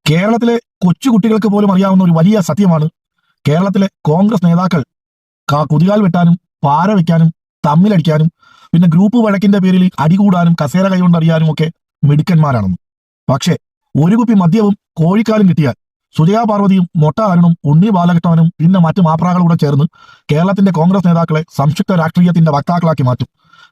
കേരളത്തിലെ കൊച്ചുകുട്ടികൾക്ക് പോലും അറിയാവുന്ന ഒരു വലിയ സത്യമാണ്. കേരളത്തിലെ കോൺഗ്രസ് നേതാക്കൾ കുതികാൽ വെട്ടാനും പാര വെക്കാനും തമ്മിലടിക്കാനും പിന്നെ ഗ്രൂപ്പ് വഴക്കിന്റെ പേരിൽ അടികൂടാനും കസേര കൈകൊണ്ടറിയാനും ഒക്കെ മിടുക്കന്മാരാണെന്ന്. പക്ഷേ ഒരു കുപ്പി മദ്യവും കോഴിക്കാലും കിട്ടിയാൽ സുജയാ പാർവതിയും മൊട്ട അരുണും ഉണ്ണി ബാലകൃഷ്ണനും പിന്നെ മറ്റു മാപ്രാകളുടെ ചേർന്ന് കേരളത്തിന്റെ കോൺഗ്രസ് നേതാക്കളെ സംയുക്ത രാഷ്ട്രീയത്തിന്റെ വക്താക്കളാക്കി മാറ്റും.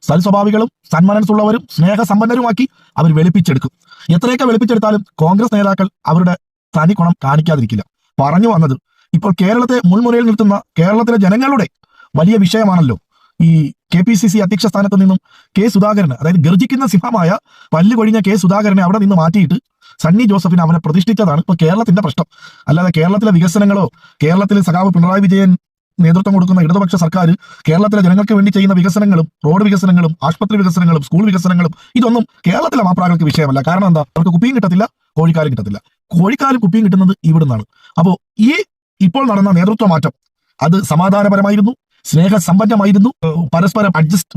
സൽസ്വഭാവികളും സന്മനസ്സുള്ളവരും സ്നേഹസമ്പന്നരുമാക്കി അവർ വെളുപ്പിച്ചെടുക്കും. എത്രയൊക്കെ വെളുപ്പിച്ചെടുത്താലും കോൺഗ്രസ് നേതാക്കൾ അവരുടെ തനി ഗുണം കാണിക്കാതിരിക്കില്ല. പറഞ്ഞു വന്നത്, ഇപ്പോൾ കേരളത്തെ മുൾമുനയിൽ നിർത്തുന്ന കേരളത്തിലെ ജനങ്ങളുടെ വലിയ വിഷയമാണല്ലോ ഈ KPCC അധ്യക്ഷ സ്ഥാനത്ത് നിന്നും കെ സുധാകരന്, അതായത് ഗർജിക്കുന്ന സിംഹമായ പല്ല് കൊഴിഞ്ഞ കെ സുധാകരനെ അവിടെ നിന്ന് മാറ്റിയിട്ട് സണ്ണി ജോസഫിനെ അവനെ പ്രതിഷ്ഠിച്ചതാണ് ഇപ്പോൾ കേരളത്തിന്റെ പ്രശ്നം. അല്ലാതെ കേരളത്തിലെ വികസനങ്ങളോ കേരളത്തിലെ സഖാവ് പിണറായി വിജയൻ നേതൃത്വം കൊടുക്കുന്ന ഇടതുപക്ഷ സർക്കാർ കേരളത്തിലെ ജനങ്ങൾക്ക് വേണ്ടി ചെയ്യുന്ന വികസനങ്ങളും റോഡ് വികസനങ്ങളും ആശുപത്രി വികസനങ്ങളും സ്കൂൾ വികസനങ്ങളും ഇതൊന്നും കേരളത്തിലെ മാപ്രാകൾക്ക് വിഷയമല്ല. കാരണം എന്താ? അവർക്ക് കുപ്പിയും കിട്ടത്തില്ല, കോഴിക്കാലും കിട്ടത്തില്ല. കോഴിക്കാലും കുപ്പിയും കിട്ടുന്നത് ഇവിടുന്നാണ്. അപ്പോൾ ഈ ഇപ്പോൾ നടന്ന നേതൃത്വ മാറ്റം അത് സമാധാനപരമായിരുന്നു, സ്നേഹസമ്പന്നമായിരുന്നു,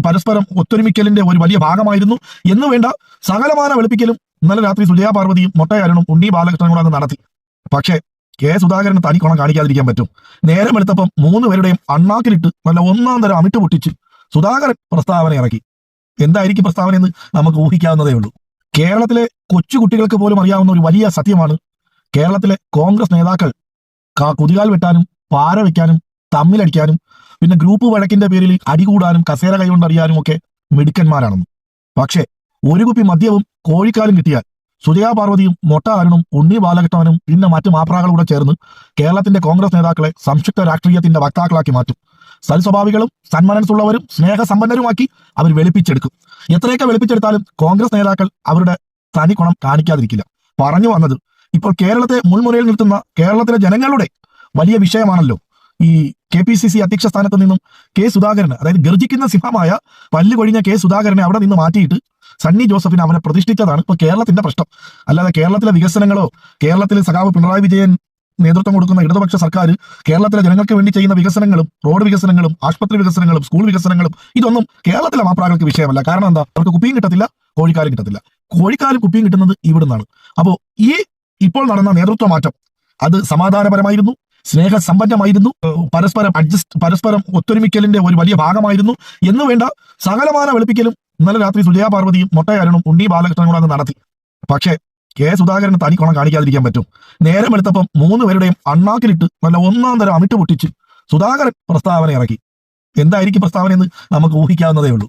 പരസ്പരം ഒത്തൊരുമിക്കലിന്റെ ഒരു വലിയ ഭാഗമായിരുന്നു എന്ന് വേണ്ട സകലമാന വെളുപ്പിക്കലും ഇന്നലെ രാത്രി സുജയാ പാർവതിയും മൊട്ട അരുണും ഉണ്ണി ബാലകൃഷ്ണനും കൂടെ അങ്ങ് നടത്തി. പക്ഷേ കെ സുധാകരന് തനി ഗുണം കാണിക്കാതിരിക്കാൻ പറ്റും. നേരം എടുത്തപ്പം 3 പേരുടെയും അണ്ണാക്കിലിട്ട് നല്ല ഒന്നാം തരം അമിട്ട് പൊട്ടിച്ച് സുധാകരൻ പ്രസ്താവന ഇറക്കി. എന്തായിരിക്കും പ്രസ്താവന എന്ന് നമുക്ക് ഊഹിക്കാവുന്നതേ ഉള്ളൂ. കേരളത്തിലെ കൊച്ചുകുട്ടികൾക്ക് പോലും അറിയാവുന്ന ഒരു വലിയ സത്യമാണ്. കേരളത്തിലെ കോൺഗ്രസ് നേതാക്കൾ കുതികാൽ വെട്ടാനും പാര വെക്കാനും തമ്മിലടിക്കാനും പിന്നെ ഗ്രൂപ്പ് വഴക്കിന്റെ പേരിൽ അടികൂടാനും കസേര കൈകൊണ്ടറിയാനും ഒക്കെ മിടുക്കന്മാരാണെന്ന്. പക്ഷേ ഒരു കുപ്പി മദ്യവും കോഴിക്കാലും കിട്ടിയാൽ സുജയാ പാർവതിയും മൊട്ട അരുണും ഉണ്ണി ബാലകൃഷ്ണനും പിന്നെ മറ്റു മാപ്രാകളുടെ ചേർന്ന് കേരളത്തിന്റെ കോൺഗ്രസ് നേതാക്കളെ സംയുക്ത രാഷ്ട്രീയത്തിന്റെ വക്താക്കളാക്കി മാറ്റും. സൽസ്വഭാവികളും സന്മനസ്സുള്ളവരും സ്നേഹസമ്പന്നരുമാക്കി അവർ വെളുപ്പിച്ചെടുക്കും. എത്രയൊക്കെ വെളുപ്പിച്ചെടുത്താലും കോൺഗ്രസ് നേതാക്കൾ അവരുടെ തനി ഗുണം കാണിക്കാതിരിക്കില്ല. പറഞ്ഞു വന്നത്, ഇപ്പോൾ കേരളത്തെ മുൾമുനയിൽ നിർത്തുന്ന കേരളത്തിലെ ജനങ്ങളുടെ വലിയ വിഷയമാണല്ലോ ഈ KPCC അധ്യക്ഷ സ്ഥാനത്ത് നിന്നും കെ സുധാകരന്, അതായത് ഗർജിക്കുന്ന സിംഹമായ പല്ല് കൊഴിഞ്ഞ കെ സുധാകരനെ അവിടെ നിന്ന് മാറ്റിയിട്ട് സണ്ണി ജോസഫിനെ അവനെ പ്രതിഷ്ഠിച്ചതാണ് ഇപ്പോൾ കേരളത്തിന്റെ പ്രശ്നം. അല്ലാതെ കേരളത്തിലെ വികസനങ്ങളോ കേരളത്തിലെ സഖാവ് പിണറായി വിജയൻ നേതൃത്വം കൊടുക്കുന്ന ഇടതുപക്ഷ സർക്കാർ കേരളത്തിലെ ജനങ്ങൾക്ക് വേണ്ടി ചെയ്യുന്ന വികസനങ്ങളും റോഡ് വികസനങ്ങളും ആശുപത്രി വികസനങ്ങളും സ്കൂൾ വികസനങ്ങളും ഇതൊന്നും കേരളത്തിലെ മാപ്രാകൾക്ക് വിഷയമല്ല. കാരണം എന്താ? അവർക്ക് കുപ്പിയും കിട്ടത്തില്ല, കോഴിക്കാലും കിട്ടത്തില്ല. കോഴിക്കാലും കുപ്പിയും കിട്ടുന്നത് ഇവിടുന്നാണ്. അപ്പോൾ ഈ ഇപ്പോൾ നടന്ന നേതൃത്വ മാറ്റം അത് സമാധാനപരമായിരുന്നു, സ്നേഹസമ്പന്നമായിരുന്നു, പരസ്പരം ഒത്തൊരുമിക്കലിന്റെ ഒരു വലിയ ഭാഗമായിരുന്നു എന്ന് വേണ്ട സകലമാന വെളുപ്പിക്കലും ഇന്നലെ രാത്രി സുജയാ പാർവതിയും മൊട്ട അരുണും ഉണ്ണി ബാലകൃഷ്ണനും കൂടെ അങ്ങ് നടത്തി. പക്ഷേ കെ സുധാകരന് തനി ഗുണം കാണിക്കാതിരിക്കാൻ പറ്റും. നേരം എടുത്തപ്പം 3 പേരുടെയും അണ്ണാക്കിലിട്ട് നല്ല ഒന്നാം തരം അമിട്ട് പൊട്ടിച്ച് സുധാകരൻ പ്രസ്താവന ഇറക്കി. എന്തായിരിക്കും പ്രസ്താവന എന്ന് നമുക്ക് ഊഹിക്കാവുന്നതേ ഉള്ളൂ.